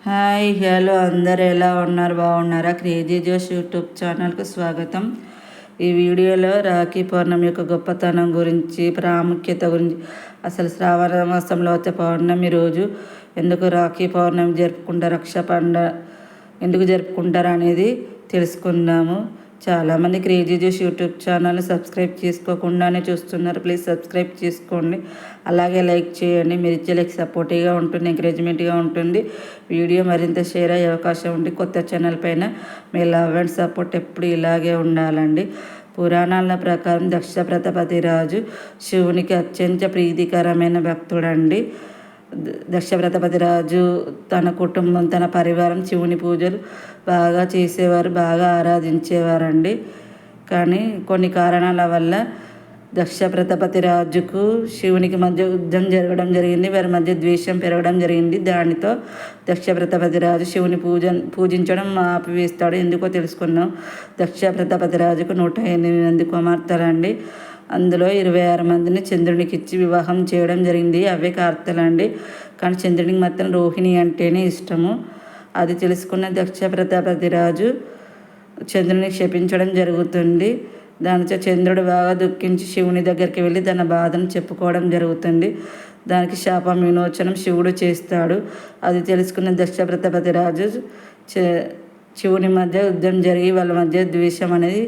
Hi hello అందరు ఎలా ఉన్నారు? బాగున్నారా? క్రేజీ జోష్ యూట్యూబ్ ఛానల్కు స్వాగతం. ఈ వీడియోలో రాఖీ పౌర్ణమి యొక్క గొప్పతనం గురించి, ప్రాముఖ్యత గురించి, అసలు శ్రావణ మాసంలో వచ్చే పౌర్ణమి రోజు ఎందుకు రాఖీ పౌర్ణమి జరుపుకుంటారు, రక్ష పండుగ ఎందుకు జరుపుకుంటారు అనేది తెలుసుకుందాము. చాలామంది క్రేజీ జోష్ యూట్యూబ్ ఛానల్ని సబ్స్క్రైబ్ చేసుకోకుండానే చూస్తున్నారు. ప్లీజ్ సబ్స్క్రైబ్ చేసుకోండి, అలాగే లైక్ చేయండి. మీరు ఇచ్చే లైక్ సపోర్టివ్గా ఉంటుంది, ఎంకరేజ్మెంట్గా ఉంటుంది. వీడియో మరింత షేర్ అయ్యే అవకాశం ఉంది. కొత్త ఛానల్ పైన మీ లవ్ అండ్ సపోర్ట్ ఎప్పుడు ఇలాగే ఉండాలండి. పురాణాల ప్రకారం దక్ష ప్రతాపతి రాజు శివునికి అత్యంత ప్రీతికరమైన భక్తుడండి. దక్ష ప్రతాపతి రాజు తన కుటుంబం, తన పరివారం శివుని పూజలు బాగా చేసేవారు, బాగా ఆరాధించేవారండి. కానీ కొన్ని కారణాల వల్ల దక్ష ప్రతాపతి రాజుకు శివునికి మధ్య యుద్ధం జరగడం జరిగింది. వారి మధ్య ద్వేషం పెరగడం జరిగింది. దానితో దక్ష ప్రతాపతి రాజు శివుని పూజించడం ఆపివేస్తాడు. ఎందుకో తెలుసుకున్నాం. దక్ష ప్రతాపతి రాజుకు 108 మంది కుమార్తెలండి. అందులో 26 మందిని చంద్రునికి ఇచ్చి వివాహం చేయడం జరిగింది. అవే కార్తెలండి. కానీ చంద్రునికి మాత్రం రోహిణి అంటేనే ఇష్టము. అది తెలుసుకున్న దక్ష ప్రతాపతి రాజు చంద్రుని క్షపించడం జరుగుతుంది. దానితో చంద్రుడు బాగా దుఃఖించి శివుని దగ్గరికి వెళ్ళి తన బాధను చెప్పుకోవడం జరుగుతుంది. దానికి శాపం విమోచనం శివుడు చేస్తాడు. అది తెలుసుకున్న దక్ష ప్రతాపతి రాజు శివుని మధ్య యుద్ధం జరిగి వాళ్ళ మధ్య ద్వేషం అనేది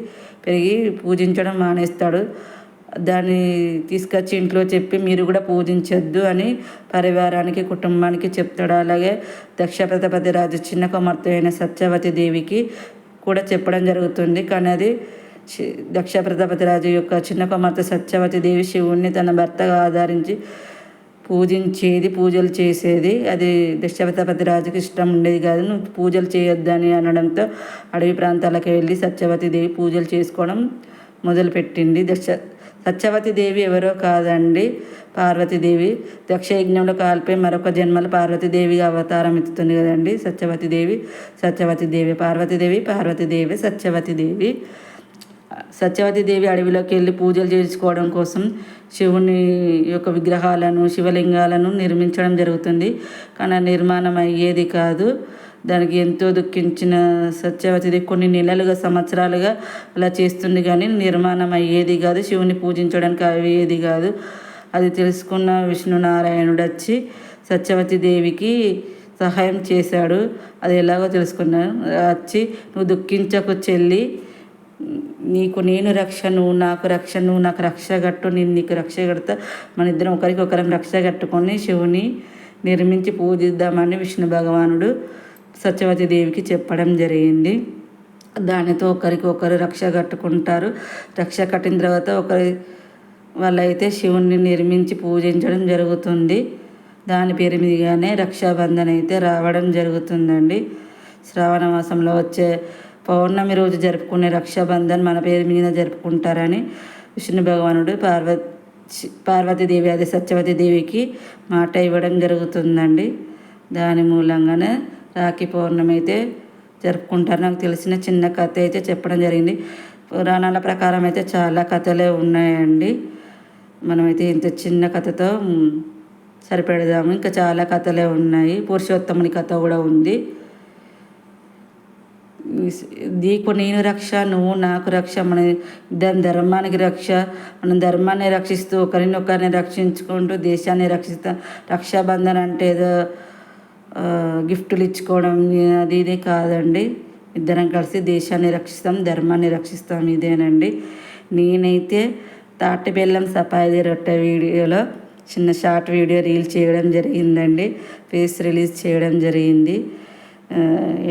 పెరిగి పూజించడం మానేస్తాడు. దాన్ని తీసుకొచ్చి ఇంట్లో చెప్పి మీరు కూడా పూజించొద్దు అని పరివారానికి, కుటుంబానికి చెప్తాడు. అలాగే దక్ష ప్రతాపతి రాజు చిన్న కుమార్తె అయిన సత్యవతి దేవికి కూడా చెప్పడం జరుగుతుంది. కానీ అది దక్ష ప్రతాపతి రాజు యొక్క చిన్న కుమార్తె సత్యవతి దేవి శివుణ్ణి తన భర్తగా ఆదరించి పూజించేది, పూజలు చేసేది. అది దక్ష ప్రతాపతి రాజుకి ఇష్టం ఉండేది కాదు. నువ్వు పూజలు చేయొద్దని అనడంతో అడవి ప్రాంతాలకు వెళ్ళి సత్యవతి దేవి పూజలు చేసుకోవడం మొదలుపెట్టింది. సత్యవతి దేవి ఎవరో కాదండి, పార్వతీదేవి. దక్షయజ్ఞంలో కాల్పై మరొక జన్మలో పార్వతీదేవిగా అవతారం ఎత్తుతుంది కదండి సత్యవతి దేవి. పార్వతీదేవి సత్యవతి దేవి అడవిలోకి వెళ్ళి పూజలు చేసుకోవడం కోసం శివుని యొక్క విగ్రహాలను, శివలింగాలను నిర్మించడం జరుగుతుంది. కానీ నిర్మాణం అయ్యేది కాదు. దానికి ఎంతో దుఃఖించిన సత్యవతిదేవి కొన్ని నెలలుగా, సంవత్సరాలుగా అలా చేస్తుంది, కానీ నిర్మాణం అయ్యేది కాదు. శివుని పూజించడానికి అయ్యేది కాదు. అది తెలుసుకున్న విష్ణునారాయణుడు వచ్చి సత్యవతి దేవికి సహాయం చేశాడు. అది ఎలాగో తెలుసుకున్నాను. వచ్చి నువ్వు దుఃఖించకు చెల్లి, నీకు నేను రక్ష, నువ్వు నాకు రక్ష, నువ్వు నాకు రక్ష కట్టు, నేను నీకు రక్ష కడతా, మన ఇద్దరం ఒకరికొకరం రక్ష కట్టుకొని శివుని నిర్మించి పూజిద్దామని విష్ణు భగవానుడు సత్యవతి దేవికి చెప్పడం జరిగింది. దానితో ఒకరికొకరు రక్ష కట్టుకుంటారు. రక్ష కట్టిన తర్వాత వాళ్ళైతే శివుణ్ణి నిర్మించి పూజించడం జరుగుతుంది. దాని పేరు మీదుగానే రక్షాబంధన్ అయితే రావడం జరుగుతుందండి. శ్రావణ మాసంలో వచ్చే పౌర్ణమి రోజు జరుపుకునే రక్షాబంధన్ మన పేరు మీద జరుపుకుంటారని విష్ణు భగవానుడు పార్వతీదేవి, అదే సత్యవతి దేవికి మాట ఇవ్వడం జరుగుతుందండి. దాని మూలంగానే రాఖీ పౌర్ణమి అయితే జరుపుకుంటారు. నాకు తెలిసిన చిన్న కథ అయితే చెప్పడం జరిగింది. పురాణాల ప్రకారం అయితే చాలా కథలే ఉన్నాయండి. మనమైతే ఇంత చిన్న కథతో సరిపెడదాము. ఇంకా చాలా కథలే ఉన్నాయి. పురుషోత్తముని కథ కూడా ఉంది. నీకు నేను రక్ష, నువ్వు నాకు రక్ష, మన ఇద్దరం ధర్మానికి రక్ష. మనం ధర్మాన్ని రక్షిస్తూ ఒకరినొకరిని రక్షించుకుంటూ దేశాన్ని రక్షిస్తాం. రక్షాబంధన్ అంటే ఏదో గిఫ్టులు ఇచ్చుకోవడం అది ఇదే కాదండి. ఇద్దరం కలిసి దేశాన్ని రక్షిస్తాం, ధర్మాన్ని రక్షిస్తాం, ఇదేనండి. నేనైతే తాటి బెల్లం సపాయి రొట్టె వీడియోలో చిన్న షార్ట్ వీడియో రీల్ చేయడం జరిగిందండి. ఫేస్ రిలీజ్ చేయడం జరిగింది.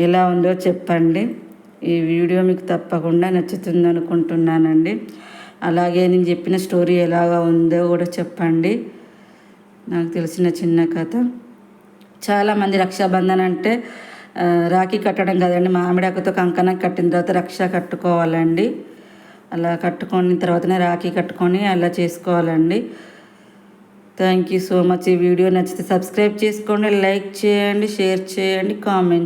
ఎలా ఉందో చెప్పండి. ఈ వీడియో మీకు తప్పకుండా నచ్చుతుంది అనుకుంటున్నానండి. అలాగే నేను చెప్పిన స్టోరీ ఎలాగా ఉందో కూడా చెప్పండి. నాకు తెలిసిన చిన్న కథ. చాలామంది రక్షాబంధన్ అంటే రాఖీ కట్టడం కదండి, మామిడాకుతో కంకణం కట్టిన తర్వాత రక్ష కట్టుకోవాలండి. అలా కట్టుకున్న తర్వాతనే రాఖీ కట్టుకొని అలా చేసుకోవాలండి. Thank you so much. ఈ వీడియో నచ్చితే సబ్స్క్రైబ్ చేసుకోండి, లైక్ చేయండి, షేర్ చేయండి, కామెంట్